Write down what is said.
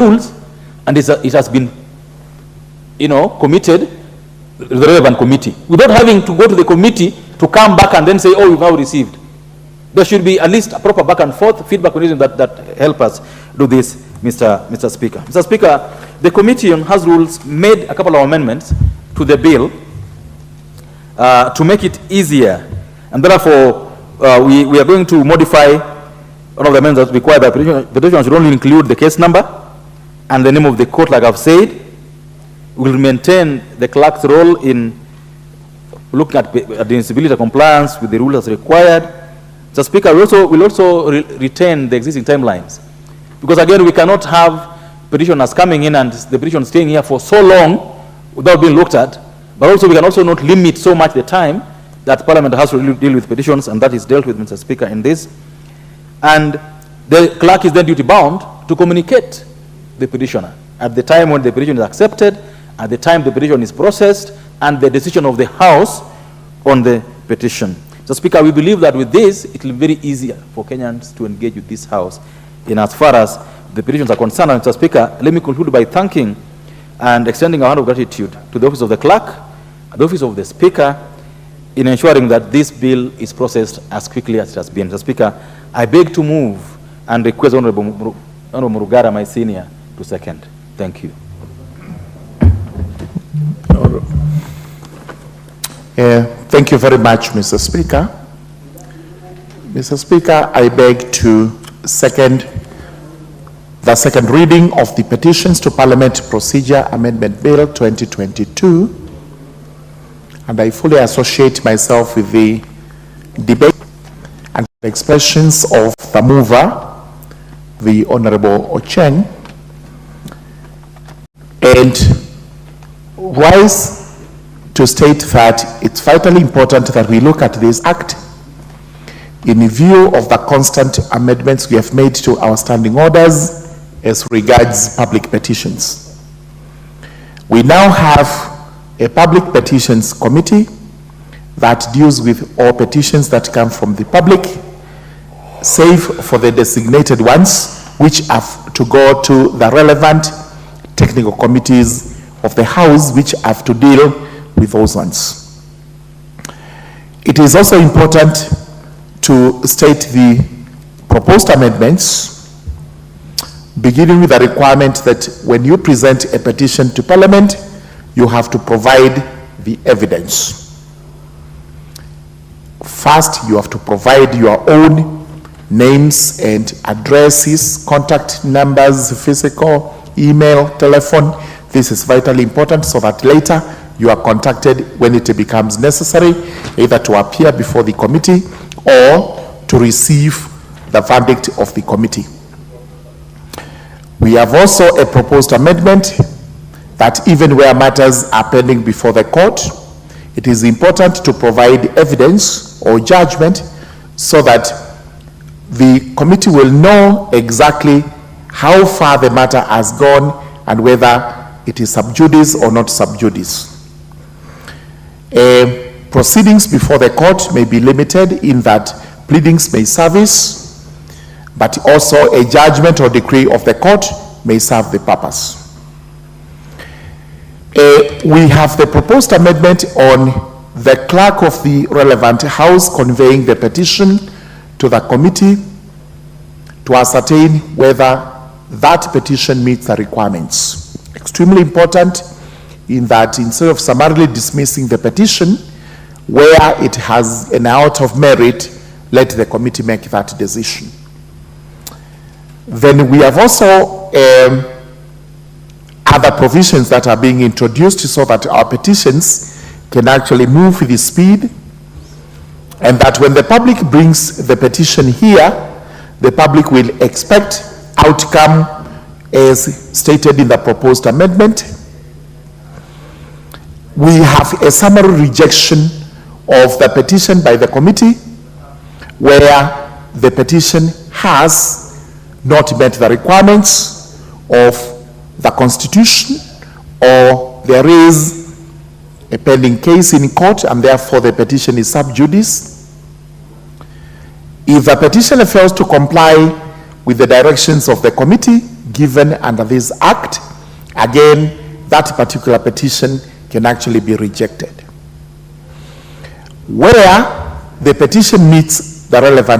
rules, and it has been, committed to the relevant committee, without having to go to the committee to come back and then say, oh, we've now received. There should be at least a proper back and forth feedback mechanism that help us do this, Mr. Speaker. Mr. Speaker, the committee on House Rules made a couple of amendments to the bill to make it easier, and therefore we are going to modify one of the amendments that require that petition should only include the case number and the name of the court, like I've said. We will maintain the clerk's role in looking at the admissibility compliance with the rules as required. Mr. Speaker, we will also retain the existing timelines, because again, we cannot have petitioners coming in and the petition staying here for so long without being looked at. But also, we can also not limit so much the time that Parliament has to deal with petitions, and that is dealt with, Mr. Speaker, in this. And the clerk is then duty bound to communicate the petitioner at the time when the petition is accepted, at the time the petition is processed, and the decision of the House on the petition. Mr. Speaker, we believe that with this, it will be very easier for Kenyans to engage with this House in as far as the petitions are concerned. And Mr. Speaker, let me conclude by thanking and extending a hand of gratitude to the Office of the Clerk, the Office of the Speaker, in ensuring that this bill is processed as quickly as it has been. Mr. Speaker, I beg to move and request Honorable Murugara, my senior, to second. Thank you. Thank you very much, Mr. Speaker. Mr. Speaker, I beg to second the second reading of the Petitions to Parliament Procedure Amendment Bill 2022, and I fully associate myself with the debate and the expressions of the mover, the Honorable Ocheng, and rise to state that it's vitally important that we look at this act in view of the constant amendments we have made to our standing orders as regards public petitions. We now have a public petitions committee that deals with all petitions that come from the public, save for the designated ones which have to go to the relevant technical committees of the House, which have to deal with those ones. It is also important to state the proposed amendments, beginning with the requirement that when you present a petition to Parliament, you have to provide the evidence. First, you have to provide your own names and addresses, contact numbers, physical, email, telephone. This is vitally important so that later you are contacted when it becomes necessary, either to appear before the committee or to receive the verdict of the committee. We have also a proposed amendment that even where matters are pending before the court, it is important to provide evidence or judgment so that the committee will know exactly how far the matter has gone and whether it is sub judice or not sub judice. Proceedings before the court may be limited in that pleadings may service, but also a judgment or decree of the court may serve the purpose. We have the proposed amendment on the clerk of the relevant House conveying the petition to the committee to ascertain whether that petition meets the requirements. Extremely important in that instead of summarily dismissing the petition, where it has an out of merit, let the committee make that decision. Then we have also other provisions that are being introduced so that our petitions can actually move with speed, and that when the public brings the petition here, the public will expect outcome as stated in the proposed amendment. We have a summary rejection of the petition by the committee where the petition has not met the requirements of the Constitution, or there is a pending case in court and therefore the petition is sub judice. If the petitioner fails to comply with the directions of the committee, given under this act, again, that particular petition can actually be rejected. Where the petition meets the relevant